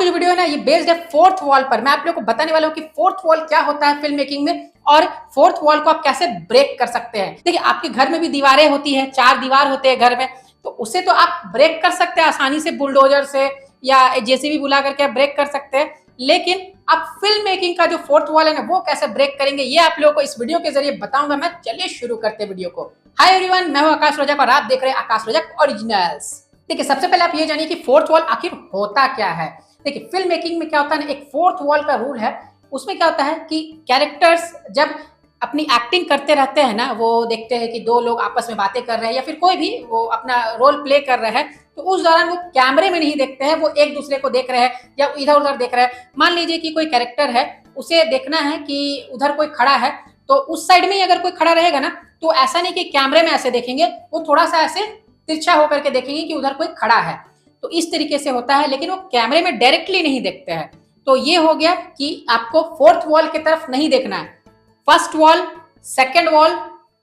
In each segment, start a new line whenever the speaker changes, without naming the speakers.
की जो वीडियो है ना ये बेस्ड है फोर्थ वॉल पर। मैं आप लोगों को बताने वाला हूँ कि फोर्थ वॉल क्या होता है फिल्म मेकिंग में और फोर्थ वॉल को आप कैसे ब्रेक कर सकते हैं। देखिए आपके घर में भी दीवारें होती हैं, 4 दीवार होते हैं घर में, तो उसे तो आप ब्रेक कर सकते हैं आसानी से बुलडोजर से या जेसीबी बुला करके आप ब्रेक कर सकते हैं, लेकिन आप फिल्म मेकिंग का जो फोर्थ वॉल है ना वो कैसे ब्रेक करेंगे ये आप लोगों को इस वीडियो के जरिए बताऊंगा मैं। चलिए शुरू करते हैं वीडियो को। हाय एवरीवन, मैं हूं आकाश रोजक और आप देख रहे हैं आकाश रोजक ओरिजिनल्स। देखिए सबसे पहले आप ये जानिए कि फोर्थ वॉल आखिर होता क्या है। देखिए फिल्म मेकिंग में क्या होता है ना, एक फोर्थ वॉल का रूल है। उसमें क्या होता है कि कैरेक्टर्स जब अपनी एक्टिंग करते रहते हैं ना, वो देखते हैं कि दो लोग आपस में बातें कर रहे हैं या फिर कोई भी वो अपना रोल प्ले कर रहे हैं, तो उस दौरान वो कैमरे में नहीं देखते हैं, वो एक दूसरे को देख रहे हैं या इधर उधर देख रहे हैं। मान लीजिए कि कोई कैरेक्टर है, उसे देखना है कि उधर कोई खड़ा है, तो उस साइड में ही अगर कोई खड़ा रहेगा ना तो ऐसा नहीं कि कैमरे में ऐसे देखेंगे, वो थोड़ा सा ऐसे तिरछा होकर के देखेंगे कि उधर कोई खड़ा है। तो इस तरीके से होता है, लेकिन वो कैमरे में डायरेक्टली नहीं देखते हैं। तो ये हो गया कि आपको फोर्थ वॉल की तरफ नहीं देखना है। First wall, second wall,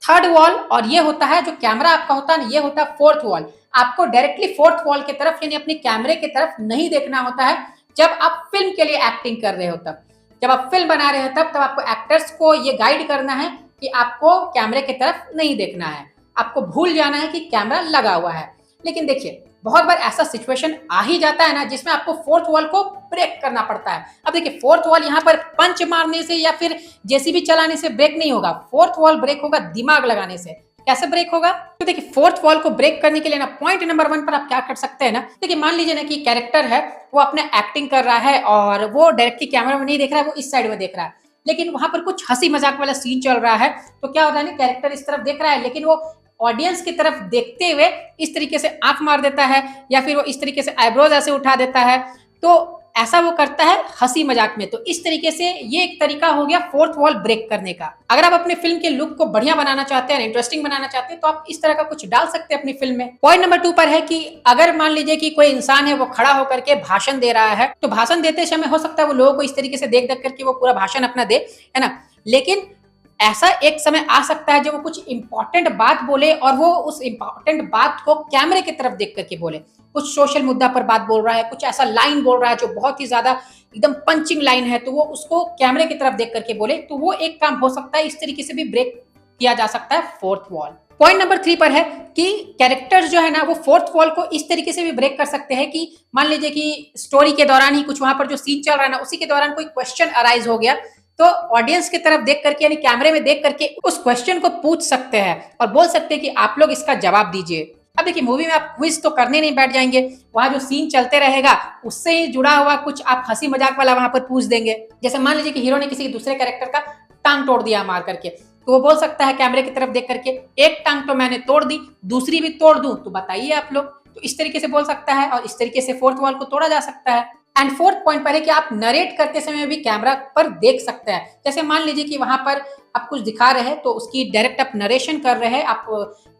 third wall और ये होता है जो कैमरा आपका होता है, ये होता है फोर्थ वॉल। आपको डायरेक्टली फोर्थ वॉल की तरफ यानी अपने कैमरे की तरफ नहीं देखना होता है जब आप फिल्म के लिए एक्टिंग कर रहे हो तब। जब आप फिल्म बना रहे हो तब आपको एक्टर्स को ये गाइड करना है कि आपको कैमरे की तरफ नहीं देखना है, आपको भूल जाना है कि कैमरा लगा हुआ है। लेकिन देखिए बहुत बार ऐसा सिचुएशन आ ही जाता है ना जिसमें आपको फोर्थ वॉल को ब्रेक करना पड़ता है। अब देखिए फोर्थ वॉल यहाँ पर पंच मारने से या फिर जेसीबी चलाने से ब्रेक नहीं होगा, फोर्थ वॉल ब्रेक होगा दिमाग लगाने से। कैसे ब्रेक होगा? तो देखिए फोर्थ वॉल को ब्रेक करने के लिए ना पॉइंट नंबर 1 पर आप क्या कर सकते हैं ना, देखिए मान लीजिए ना कि कैरेक्टर है वो अपने एक्टिंग कर रहा है और वो डायरेक्टली कैमरा में नहीं देख रहा है, वो इस साइड में देख रहा है, लेकिन वहां पर कुछ हंसी मजाक वाला सीन चल रहा है। तो क्या होता है ना, कैरेक्टर इस तरफ देख रहा है लेकिन वो ऑडियंस की तरफ देखते हुए इस तरीके से आंख मार देता है या फिर वो इस तरीके से आईब्रोज ऐसे उठा देता है, तो ऐसा वो करता है हंसी मजाक में। तो इस तरीके से ये एक तरीका हो गया फोर्थ वॉल ब्रेक करने का। अगर आप अपने फिल्म के लुक को बढ़िया बनाना चाहते हैं, इंटरेस्टिंग बनाना चाहते हैं, तो आप इस तरह का कुछ डाल सकते हैं अपनी फिल्म में। पॉइंट नंबर 2 पर है कि अगर मान लीजिए कि कोई इंसान है वो खड़ा होकर के भाषण दे रहा है, तो भाषण देते समय हो सकता है वो लोगों को इस तरीके से देख देख करके वो पूरा भाषण अपना दे, है ना, लेकिन ऐसा एक समय आ सकता है जब वो कुछ इंपॉर्टेंट बात बोले और वो उस इंपॉर्टेंट बात को कैमरे की तरफ देख करके बोले। कुछ सोशल मुद्दा पर बात बोल रहा है, कुछ ऐसा लाइन बोल रहा है जो बहुत ही ज्यादा एकदम पंचिंग लाइन है, तो वो उसको कैमरे की तरफ देख करके बोले, तो वो एक काम हो सकता है। इस तरीके से भी ब्रेक किया जा सकता है फोर्थ वॉल। पॉइंट नंबर 3 पर है कि कैरेक्टर्स जो है ना वो फोर्थ वॉल को इस तरीके से भी ब्रेक कर सकते हैं कि मान लीजिए कि स्टोरी के दौरान ही कुछ वहां पर जो सीन चल रहा है ना उसी के दौरान कोई क्वेश्चन अराइज हो गया, तो ऑडियंस की तरफ देख करके यानी कैमरे में देख करके उस क्वेश्चन को पूछ सकते हैं और बोल सकते हैं कि आप लोग इसका जवाब दीजिए। अब देखिए मूवी में आप क्विज तो करने नहीं बैठ जाएंगे, वहां जो सीन चलते रहेगा उससे ही जुड़ा हुआ कुछ आप हंसी मजाक वाला वहां पर पूछ देंगे। जैसे मान लीजिए कि हीरो ने किसी दूसरे कैरेक्टर का टांग तोड़ दिया मार करके, तो वो बोल सकता है कैमरे की तरफ देख करके, एक टांग तो मैंने तोड़ दी, दूसरी भी तोड़ दूं तो बताइए आप लोग। तो इस तरीके से बोल सकता है और इस तरीके से फोर्थ वॉल को तोड़ा जा सकता है। एंड फोर्थ पॉइंट पर है कि आप नरेट करते समय भी कैमरा पर देख सकते हैं। जैसे मान लीजिए कि वहां पर आप कुछ दिखा रहे हैं तो उसकी डायरेक्ट आप नरेशन कर रहे हैं, आप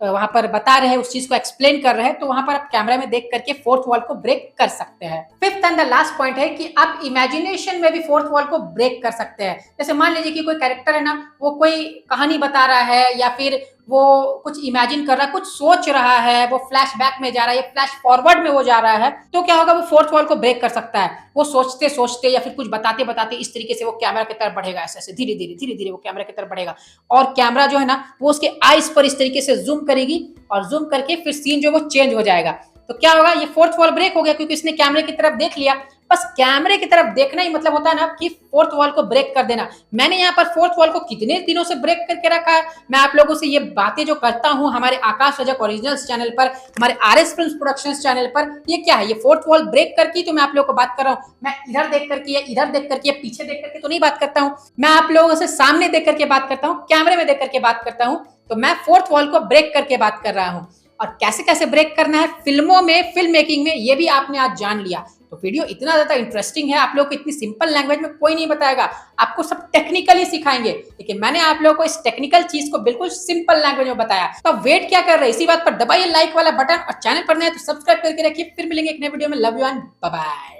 वहां पर बता रहे हैं, उस चीज को एक्सप्लेन कर रहे हैं, तो वहां पर आप कैमरा में देख करके फोर्थ वॉल को ब्रेक कर सकते हैं। Fifth and the last point है कि आप इमेजिनेशन में भी फोर्थ वॉल को ब्रेक कर सकते हैं। जैसे मान लीजिए कि कोई कैरेक्टर है ना वो कोई कहानी बता रहा है या फिर वो कुछ इमेजिन कर रहा है, कुछ सोच रहा है, वो फ्लैशबैक में जा रहा है या फ्लैश फॉरवर्ड में वो जा रहा है, तो क्या होगा, वो फोर्थ वॉल को ब्रेक कर सकता है। वो सोचते सोचते या फिर कुछ बताते बताते इस तरीके से वो कैमरा की तरफ बढ़ेगा, ऐसे ऐसे धीरे धीरे वो कैमरा की तरफ बढ़ेगा और कैमरा जो है ना वो उसके आईज पर इस तरीके से जूम करेगी और जूम करके फिर सीन जो वो चेंज हो जाएगा। तो क्या होगा, ये फोर्थ वॉल ब्रेक हो गया क्योंकि इसने कैमरे की तरफ देख लिया। बस कैमरे की तरफ देखना ही मतलब होता है ना कि फोर्थ वॉल को ब्रेक कर देना। मैंने यहाँ पर फोर्थ वॉल को कितने दिनों से ब्रेक करके रखा है। मैं आप लोगों से ये बातें जो करता हूँ हमारे आकाश रजक ओरिजिनल्स चैनल पर, हमारे आरएस फिल्म्स प्रोडक्शंस चैनल पर, ये क्या है, ये फोर्थ वॉल ब्रेक करके तो मैं आप लोगों को बात कर रहा हूँ। मैं इधर देख करके या इधर देख करके या पीछे देख करके तो नहीं बात करता हूँ, मैं आप लोगों से सामने देख करके बात करता हूँ, कैमरे में देख करके बात करता हूँ। तो मैं फोर्थ वॉल को ब्रेक करके बात कर रहा हूँ और कैसे कैसे ब्रेक करना है फिल्मों में, फिल्म मेकिंग में, ये भी आपने आज जान लिया। तो वीडियो इतना ज्यादा इंटरेस्टिंग है, आप लोगों को इतनी सिंपल लैंग्वेज में कोई नहीं बताएगा, आपको सब टेक्निकली सिखाएंगे, लेकिन मैंने आप लोगों को इस टेक्निकल चीज को बिल्कुल सिंपल लैंग्वेज में बताया। तो वेट क्या कर रहे हैं, इसी बात पर दबाइए लाइक वाला बटन और चैनल पर नए तो सब्सक्राइब करके रखिए। फिर मिलेंगे एक नए वीडियो में। Love you and bye bye.